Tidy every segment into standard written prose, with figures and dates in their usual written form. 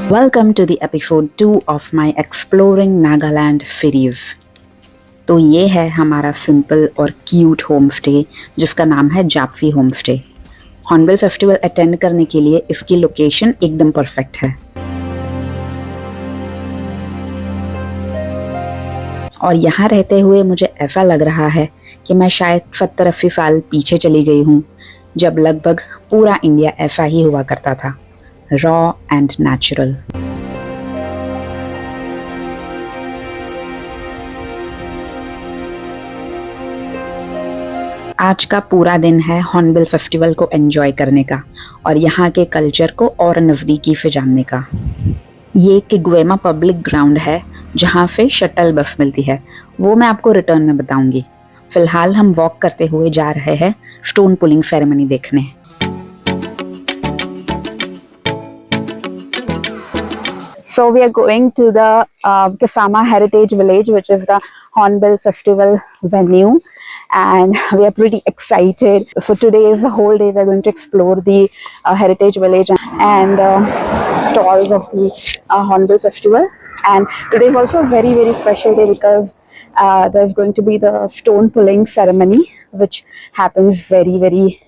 Welcome to the episode 2 of my Exploring Nagaland series। तो ये है हमारा सिंपल और क्यूट होम स्टे जिसका नाम है Japfu home stay. Hornbill festival attend करने के लिए इसकी लोकेशन एकदम परफेक्ट है और यहाँ रहते हुए मुझे ऐसा लग रहा है कि मैं शायद 70-80 साल पीछे चली गई हूँ, जब लगभग पूरा इंडिया ऐसा ही हुआ करता था, रॉ एंड नेचुरल। आज का पूरा दिन है हॉर्नबिल फेस्टिवल को एंजॉय करने का और यहाँ के कल्चर को और नज़दीकी से जानने का। ये किग्वेमा पब्लिक ग्राउंड है जहाँ से शटल बस मिलती है, वो मैं आपको रिटर्न में बताऊंगी। फिलहाल हम वॉक करते हुए जा रहे हैं स्टोन पुलिंग सेरेमनी देखने। So we are going to the Kasama Heritage Village, which is the Hornbill Festival venue, and we are pretty excited. So today is the whole day. We are going to explore the Heritage Village and stalls of the Hornbill Festival. And today is also a very, very special day because there's going to be the stone pulling ceremony, which happens very, very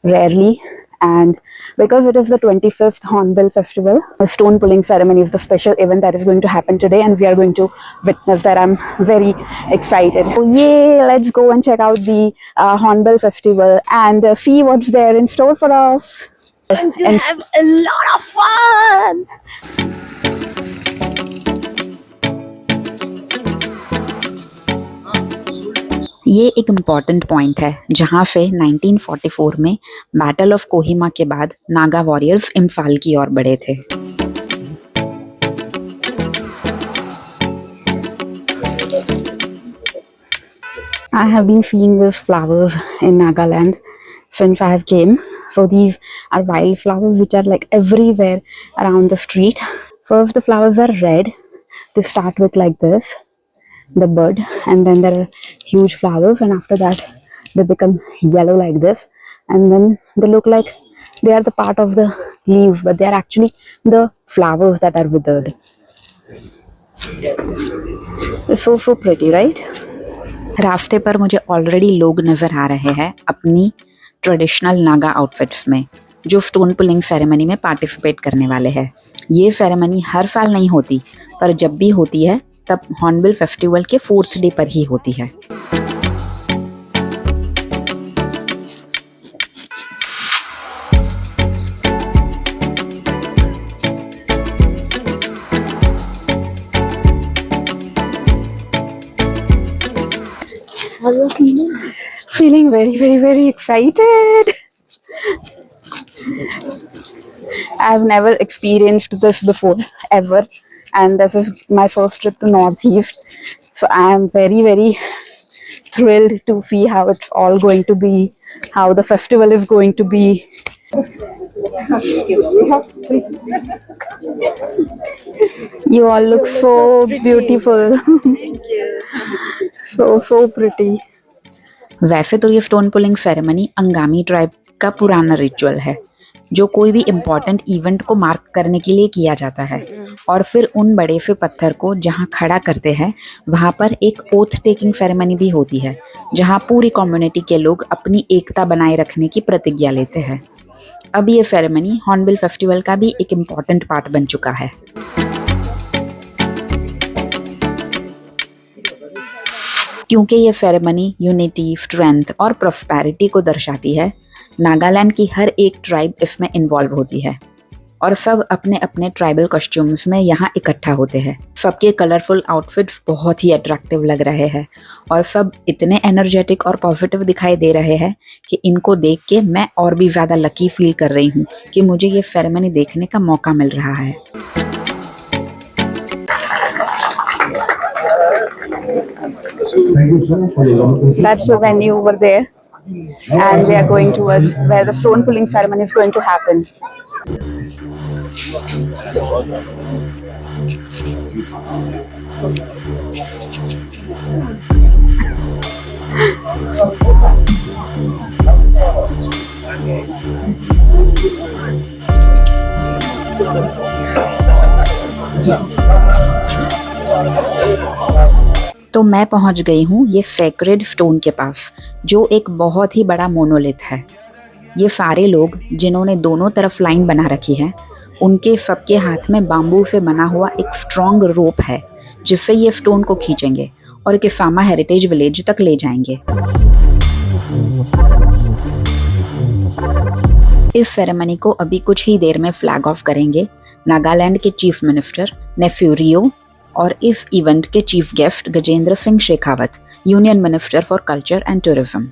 rarely. And because it is the 25th Hornbill Festival, the stone pulling ceremony is the special event that is going to happen today, and we are going to witness that. I'm very excited. So yay, let's go and check out the Hornbill Festival and see what's there in store for us. And have a lot of fun! ये एक important point है जहाँ से 1944 में battle of Kohima के बाद Naga warriors Imphal की ओर बढ़े थे। I have been seeing these flowers in Nagaland since I have came. So these are wildflowers which are like everywhere around the street. First the flowers are red. They start with like this, the bud, and then there are huge flowers, and after that they become yellow like this, and then they look like they are the part of the leaves, but they are actually the flowers that are withered. It's so pretty, right? रास्ते पर मुझे already लोग नजर आ रहे हैं अपनी traditional Naga outfits में, जो स्टोन पुलिंग सेरेमनी में पार्टिसिपेट करने वाले हैं। ये सेरेमनी हर साल नहीं होती, पर जब भी होती है तब हॉर्नबिल फेस्टिवल के 4th डे पर ही होती है। Feeling very, very, very excited. I've never experienced this before, ever. And this is my first trip to Northeast. So I am very, very thrilled to see how it's all going to be, how the festival is going to be. You all look so beautiful. Thank you. So pretty. वैसे तो ये stone pulling ceremony Angami tribe का पुराना ritual है, जो कोई भी important event को मार्क करने के लिए किया जाता है, और फिर उन बड़े से पत्थर को जहाँ खड़ा करते हैं वहाँ पर एक ओथ टेकिंग सेरेमनी भी होती है, जहाँ पूरी कम्युनिटी के लोग अपनी एकता बनाए रखने की प्रतिज्ञा लेते हैं। अब ये सेरेमनी हॉर्नबिल फेस्टिवल का भी एक इम्पॉर्टेंट पार्ट बन चुका है। क्योंकि ये सेरेमनी यूनिटी, स्ट्रेंथ और प्रॉस्पेरिटी को दर्शाती है, नागालैंड की हर एक ट्राइब इसमें इन्वॉल्व होती है और सब अपने अपने ट्राइबल कॉस्ट्यूम्स में यहाँ इकट्ठा होते हैं। सबके कलरफुल आउटफिट्स बहुत ही अट्रैक्टिव लग रहे हैं और सब इतने एनर्जेटिक और पॉजिटिव दिखाई दे रहे हैं कि इनको देख के मैं और भी ज़्यादा लकी फील कर रही हूँ कि मुझे ये सेरेमनी देखने का मौका मिल रहा है। That's the venue over there, and we are going towards where the stone pulling ceremony is going to happen. तो मैं पहुंच गई हूँ ये सेक्रेड स्टोन के पास, जो एक बहुत ही बड़ा मोनोलिथ है। ये सारे लोग जिन्होंने दोनों तरफ लाइन बना रखी है, उनके सबके हाथ में बाम्बू से बना हुआ एक स्ट्रॉन्ग रोप है, जिससे ये स्टोन को खींचेंगे और किसामा हेरिटेज विलेज तक ले जाएंगे। इस सेरेमनी को अभी कुछ ही देर में फ्लैग ऑफ करेंगे नागालैंड के चीफ मिनिस्टर नेफ्यू रियो और इस इवेंट के chief guest Gajendra Singh Shekhawat, union minister for culture and tourism.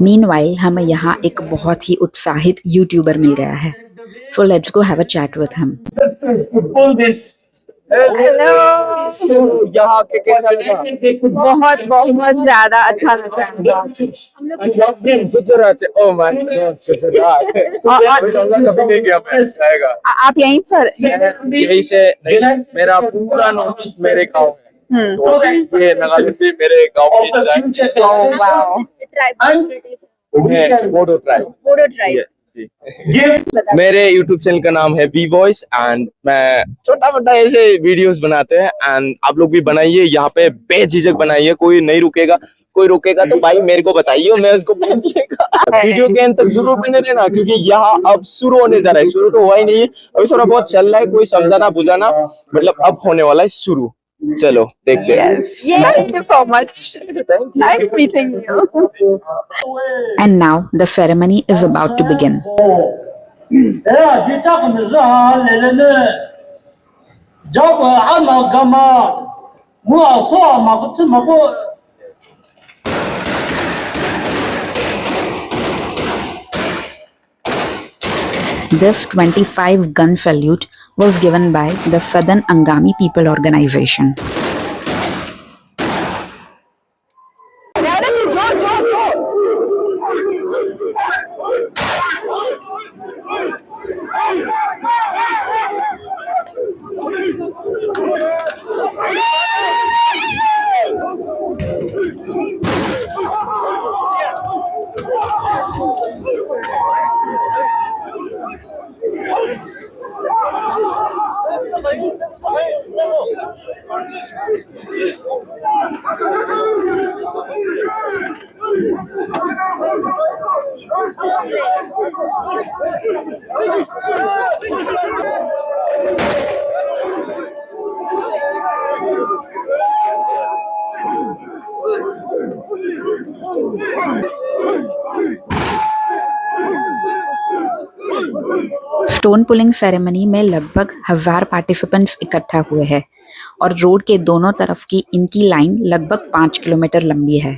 Meanwhile हमें यहाँ एक बहुत ही उत्साहित यूट्यूबर मिल गया है, so let's go have a chat with him. यहाँ के कैसा लगा? बहुत बहुत ज्यादा अच्छा लग रहा है। गुजरात से, ओह माय गॉड, गुजरात कभी नहीं गया मैं, आएगा। आप यहीं पर यहीं से नहीं, मेरा पूरा नॉर्थ मेरे गाँव है, तो ये नागालैंड से मेरे गाँव की जाएंगे। Wow, Bodo tribe. मेरे YouTube चैनल का नाम है बी वॉइस एंड मैं छोटा मोटा ऐसे वीडियोस बनाते हैं एंड आप लोग भी बनाइए, यहाँ पे बेझिझक बनाइए, कोई नहीं रुकेगा, कोई रुकेगा तो भाई मेरे को बताइए, मैं उसको वीडियो के अंत तक जरूर बने रहना, क्योंकि यहाँ अब शुरू होने जा रहा है, शुरू तो हुआ ही नहीं है, अभी थोड़ा बहुत चल रहा है, कोई समझाना बुझाना, मतलब अब होने वाला है शुरू। चलो देखते हैं। Thank you so much. Nice meeting you. And now the ceremony is about to begin. This 25-gun salute was given by the Southern Angami People Organization. Stone pulling ceremony में लगभग 1000 पार्टिसिपेंट्स इकट्ठा हुए हैं और रोड के दोनों तरफ की इनकी लाइन लगभग 5 किलोमीटर लंबी है।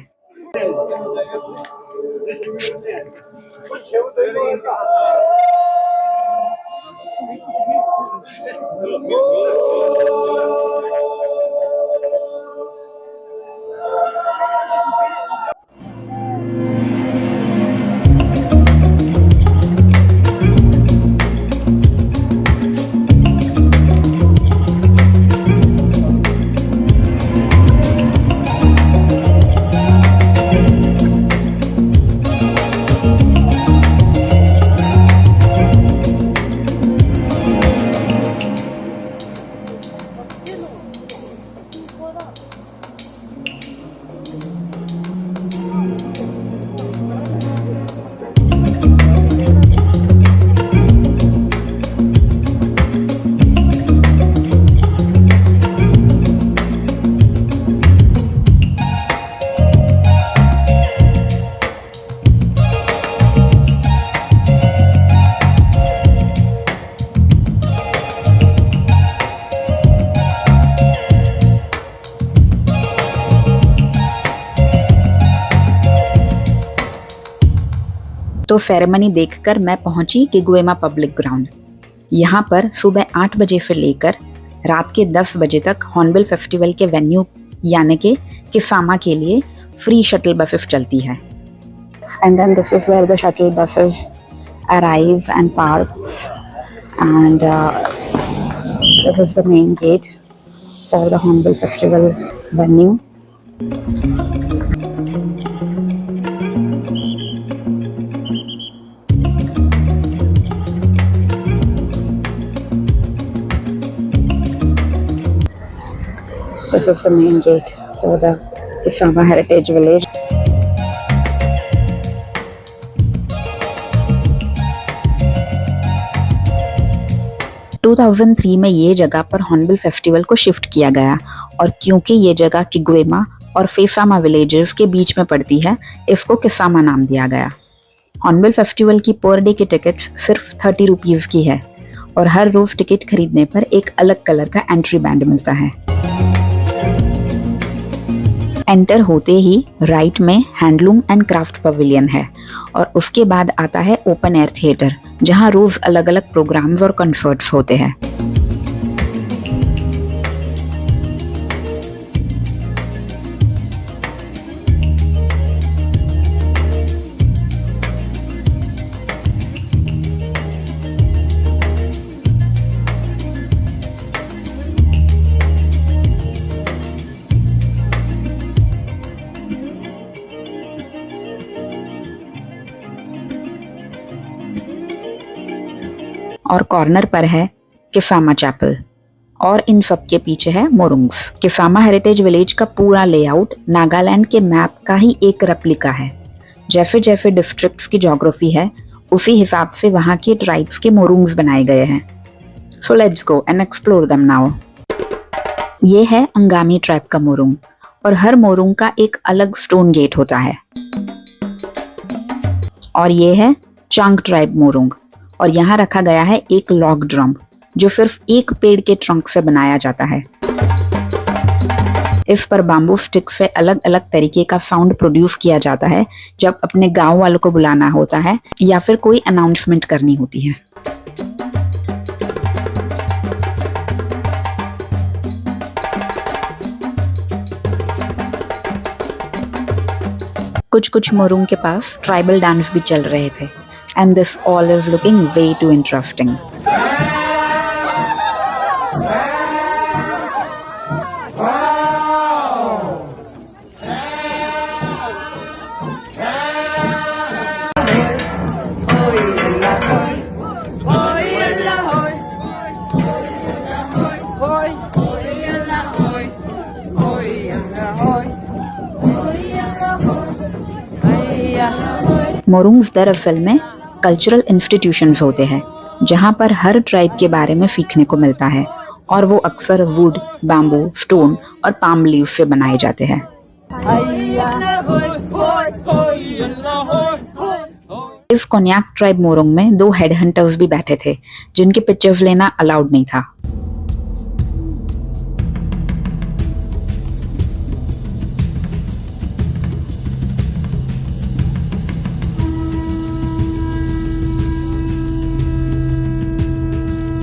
तो सेरेमनी देखकर मैं पहुंची किगुएमा पब्लिक ग्राउंड। यहाँ पर सुबह 8 बजे से लेकर रात के 10 बजे तक हॉर्नबिल फेस्टिवल के वेन्यू यानी कि किसामा के लिए फ्री शटल बसेस चलती है। And then this is where the shuttle buses arrive and park, and This is the main gate for the Hornbill Festival venue. This is the main gate for the Kisama Heritage Village. To 2003 में ये जगह पर hornbill festival को shift किया गया और क्योंकि ये जगह किग्वेमा और फेसामा विलेजेस के बीच में पड़ती है, इसको किसामा नाम दिया गया। हॉर्नबिल फेस्टिवल की पर डे की टिकट सिर्फ 30 रुपीज़ की है और हर रोज टिकट खरीदने पर एक अलग कलर का एंट्री बैंड मिलता है। एंटर होते ही राइट में हैंडलूम एंड क्राफ्ट पवेलियन है और उसके बाद आता है ओपन एयर थिएटर, जहां रोज अलग अलग प्रोग्राम्स और कंसर्ट्स होते हैं। और कॉर्नर पर है किसामा चैपल और इन सब के पीछे है मोरुंग्स। किसामा हेरिटेज विलेज का पूरा लेआउट नागालैंड के मैप का ही एक रेप्लिका है। जैसे जैसे डिस्ट्रिक्ट्स की ज्योग्राफी है, उसी हिसाब से वहाँ के ट्राइब्स के मोरुंग्स बनाए गए हैं। So let's go and explore them now. ये है अंगामी ट्राइब का मोरुंग और हर मोरुंग का एक अलग स्टोन गेट होता है। और ये है चांग ट्राइब मोरुंग और यहाँ रखा गया है एक लॉग ड्रम जो सिर्फ एक पेड़ के ट्रंक से बनाया जाता है। इस पर बाम्बू स्टिक से अलग अलग तरीके का साउंड प्रोड्यूस किया जाता है जब अपने गांव वालों को बुलाना होता है या फिर कोई अनाउंसमेंट करनी होती है। कुछ कुछ मोरुंग के पास ट्राइबल डांस भी चल रहे थे। And this all is looking way too interesting. Morungs दरअसल में कल्चरल इंस्टीट्यूशंस होते हैं जहाँ पर हर ट्राइब के बारे में सीखने को मिलता है और वो अक्सर वुड, बाम्बू, स्टोन और पाम लीव से बनाए जाते हैं। इस कोन्याक ट्राइब मोरुंग में 2 हेड हंटर्स भी बैठे थे जिनके पिक्चर्स लेना अलाउड नहीं था।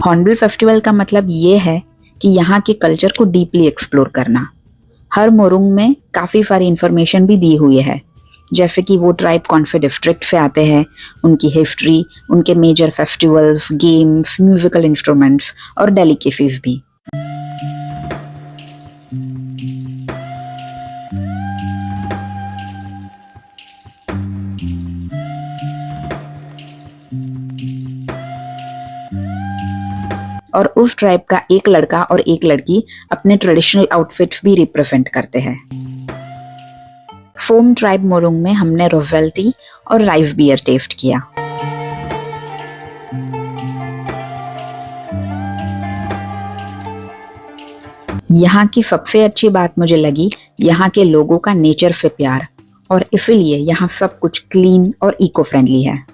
हॉर्नबिल फेस्टिवल का मतलब ये है कि यहाँ के कल्चर को डीपली एक्सप्लोर करना। हर मोरुंग में काफ़ी सारी इंफॉर्मेशन भी दी हुई है, जैसे कि वो ट्राइब कौन से डिस्ट्रिक्ट से आते हैं, उनकी हिस्ट्री, उनके major festivals, games, musical instruments और डेलिकेसीज भी। और उस ट्राइब का एक लड़का और एक लड़की अपने ट्रेडिशनल आउटफिट्स भी रिप्रेजेंट करते हैं। फोम ट्राइब मोरुंग में हमने रोवेल टी और राइस बियर टेस्ट किया। यहाँ की सबसे अच्छी बात मुझे लगी यहाँ के लोगों का नेचर से प्यार और इसीलिए यहाँ सब कुछ क्लीन और इको फ्रेंडली है।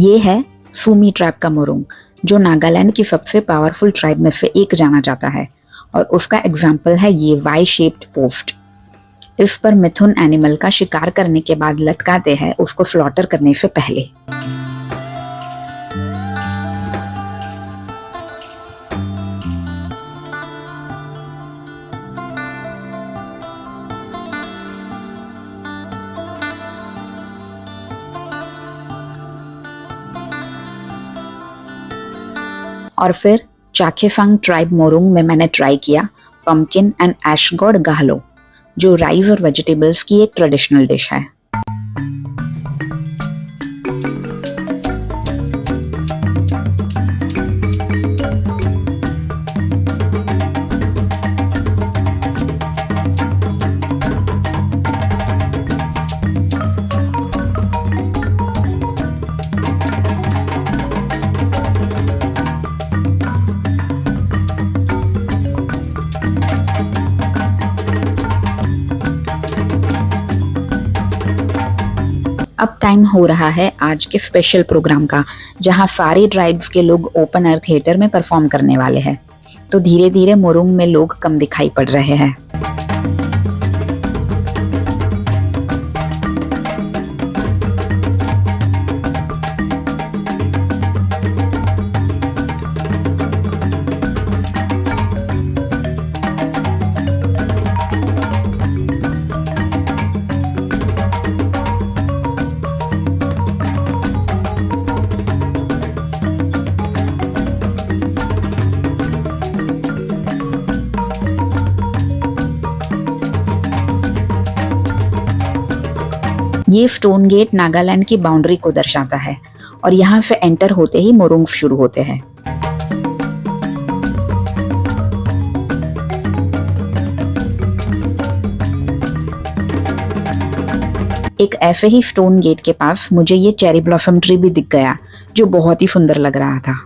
ये है सूमी ट्राइब का मोरुंग, जो नागालैंड की सबसे पावरफुल ट्राइब में से एक जाना जाता है, और उसका एग्जाम्पल है ये वाई शेप्ड पोस्ट। इस पर मिथुन एनिमल का शिकार करने के बाद लटकाते हैं उसको स्लॉटर करने से पहले। और फिर चाखेफांग ट्राइब मोरुंग में मैंने ट्राई किया पम्पकिन एंड एशगॉड गाहलो, जो राइस और वेजिटेबल्स की एक ट्रेडिशनल डिश है। अब टाइम हो रहा है आज के स्पेशल प्रोग्राम का, जहां सारे ट्राइब्स के लोग ओपन एयर थिएटर में परफॉर्म करने वाले हैं। तो धीरे धीरे मोरुंग में लोग कम दिखाई पड़ रहे हैं। ये स्टोन गेट नागालैंड की बाउंड्री को दर्शाता है, और यहाँ से एंटर होते ही मोरुंग शुरू होते हैं। एक ऐसे ही स्टोन गेट के पास मुझे ये चेरी ब्लॉसम ट्री भी दिख गया, जो बहुत ही सुंदर लग रहा था।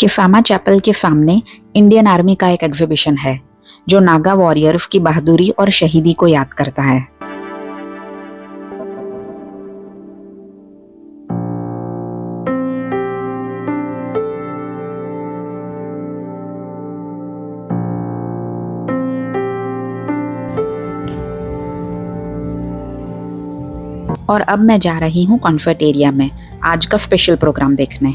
किफामा चैपल के सामने इंडियन आर्मी का एक एग्जीबिशन है, जो नागा वॉरियर्स की बहादुरी और शहीदी को याद करता है। और अब मैं जा रही हूँ कॉन्सर्ट एरिया में आज का स्पेशल प्रोग्राम देखने।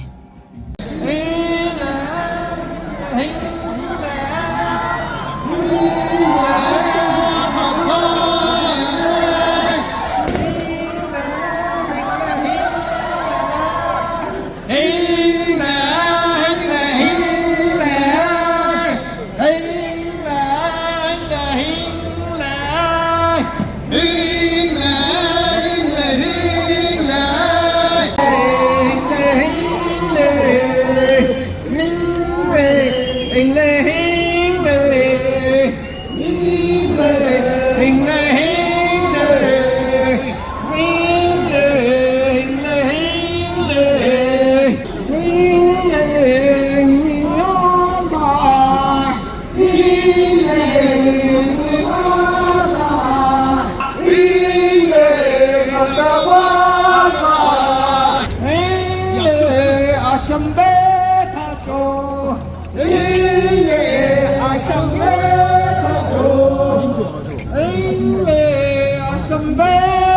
Ashambe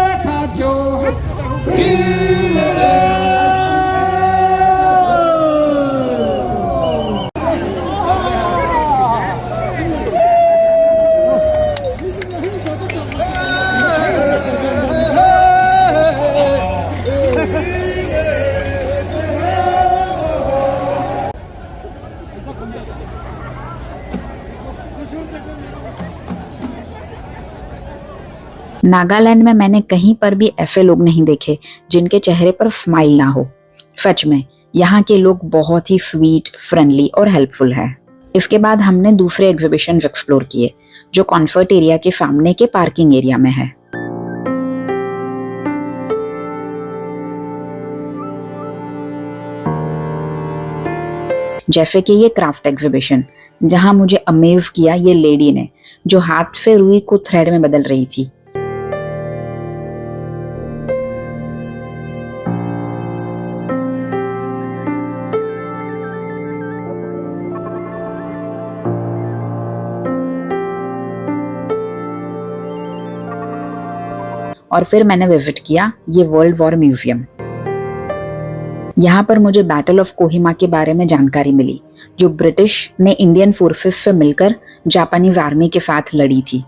नागालैंड में मैंने कहीं पर भी ऐसे लोग नहीं देखे जिनके चेहरे पर स्माइल ना हो। सच में यहाँ के लोग बहुत ही स्वीट, फ्रेंडली और हेल्पफुल है। इसके बाद हमने दूसरे एग्जीबिशन एक्सप्लोर किए जो कॉन्सर्ट एरिया के सामने के पार्किंग एरिया में है। जैसे कि ये क्राफ्ट एग्जीबिशन, जहां मुझे अमेज किया ये लेडी ने जो हाथ से रुई को थ्रेड में बदल रही थी। और फिर मैंने विजिट किया ये वर्ल्ड वॉर म्यूजियम। यहाँ पर मुझे बैटल ऑफ कोहिमा के बारे में जानकारी मिली जो ब्रिटिश ने इंडियन फोर्सेस से मिलकर जापानीज आर्मी के साथ लड़ी थी।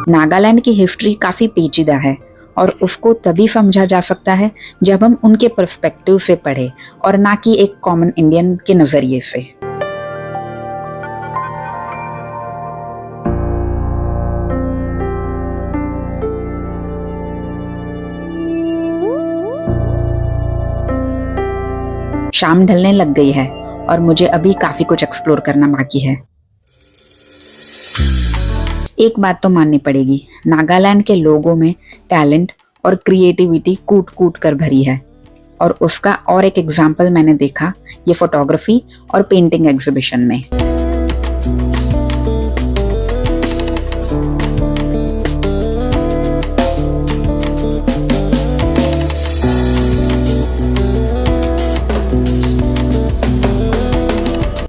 नागालैंड की हिस्ट्री काफी पेचीदा है और उसको तभी समझा जा सकता है जब हम उनके पर्सपेक्टिव से पढ़े और ना कि एक कॉमन इंडियन के नजरिए से। शाम ढलने लग गई है और मुझे अभी काफी कुछ एक्सप्लोर करना बाकी है। एक बात तो माननी पड़ेगी, नागालैंड के लोगों में टैलेंट और क्रिएटिविटी कूट कूट कर भरी है और उसका और एक एग्जाम्पल मैंने देखा ये फोटोग्राफी और पेंटिंग एग्जीबिशन में।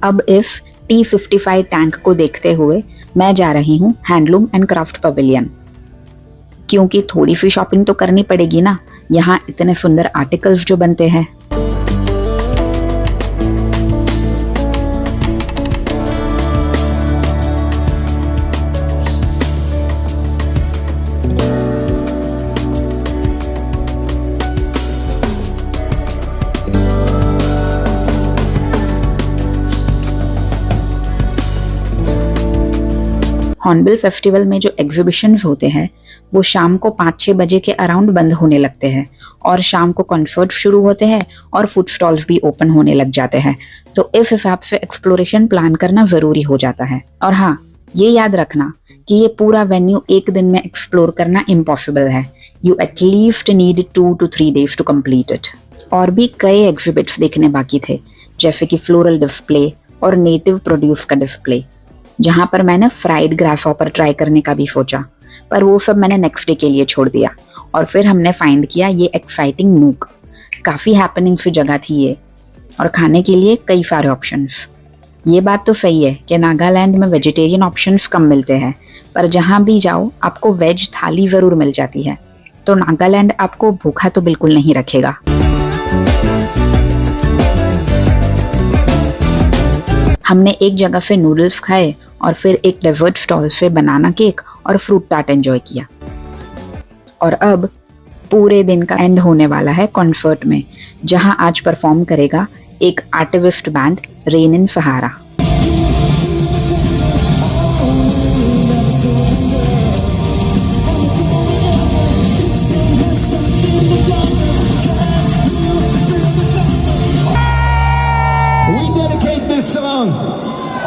अब इस T55 टैंक को देखते हुए मैं जा रही हूँ हैंडलूम एंड क्राफ्ट पवेलियन, क्योंकि थोड़ी सी शॉपिंग तो करनी पड़ेगी ना, यहाँ इतने सुंदर आर्टिकल्स जो बनते हैं। हॉर्नबिल फेस्टिवल में जो एग्जीबिशंस होते हैं वो शाम को 5-6 बजे के अराउंड बंद होने लगते हैं और शाम को कॉन्सर्ट शुरू होते हैं और फूड स्टॉल्स भी ओपन होने लग जाते हैं। तो इस हिसाब से एक्सप्लोरेशन प्लान करना जरूरी हो जाता है। और हाँ, ये याद रखना कि ये पूरा वेन्यू एक दिन में एक्सप्लोर करना इम्पॉसिबल है। You at least need 2 to 3 days to complete it. और भी कई एग्जिबिट्स देखने बाकी थे, जैसे कि फ्लोरल डिस्प्ले और नेटिव प्रोड्यूस का डिस्प्ले, जहाँ पर मैंने फ्राइड ग्रासहॉपर ट्राई करने का भी सोचा, पर वो सब मैंने नेक्स्ट डे के लिए छोड़ दिया। और फिर हमने फाइंड किया ये एक्साइटिंग नूक। काफ़ी हैपनिंग सी जगह थी ये, और खाने के लिए कई सारे ऑप्शंस। ये बात तो सही है कि नागालैंड में वेजिटेरियन ऑप्शंस कम मिलते हैं, पर जहाँ भी जाओ आपको वेज थाली ज़रूर मिल जाती है। तो नागालैंड आपको भूखा तो बिल्कुल नहीं रखेगा। हमने एक जगह से नूडल्स खाए और फिर एक डेजर्ट स्टॉल से बनाना केक और फ्रूट टार्ट एंजॉय किया। और अब पूरे दिन का एंड होने वाला है कॉन्सर्ट में, जहां आज परफॉर्म करेगा एक artist band rain in Sahara.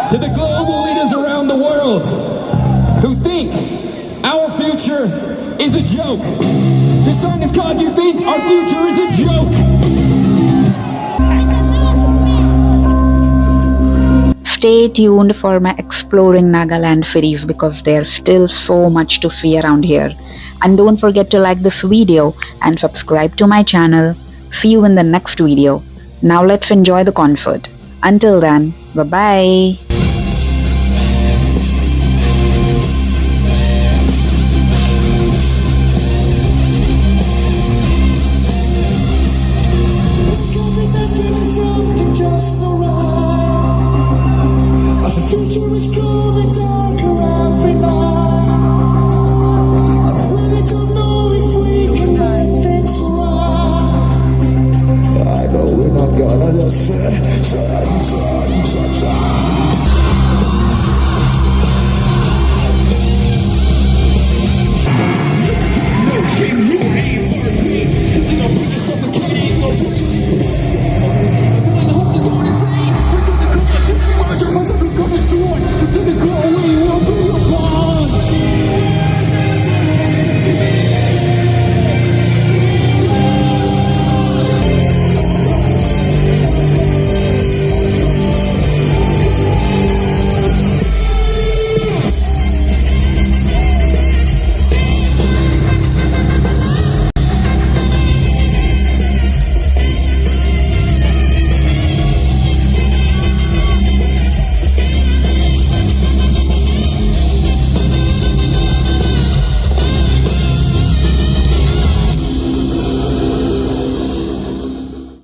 To the global leaders around the world who think our future is a joke. This song is called "You Think Our Future Is a Joke." Stay tuned for my exploring Nagaland series because there's still so much to see around here. And don't forget to like this video and subscribe to my channel. See you in the next video. Now let's enjoy the concert. Until then, bye-bye. That's just no right. Our future is growing darker every night. I really don't know if we can make things right. I know we're not gonna listen.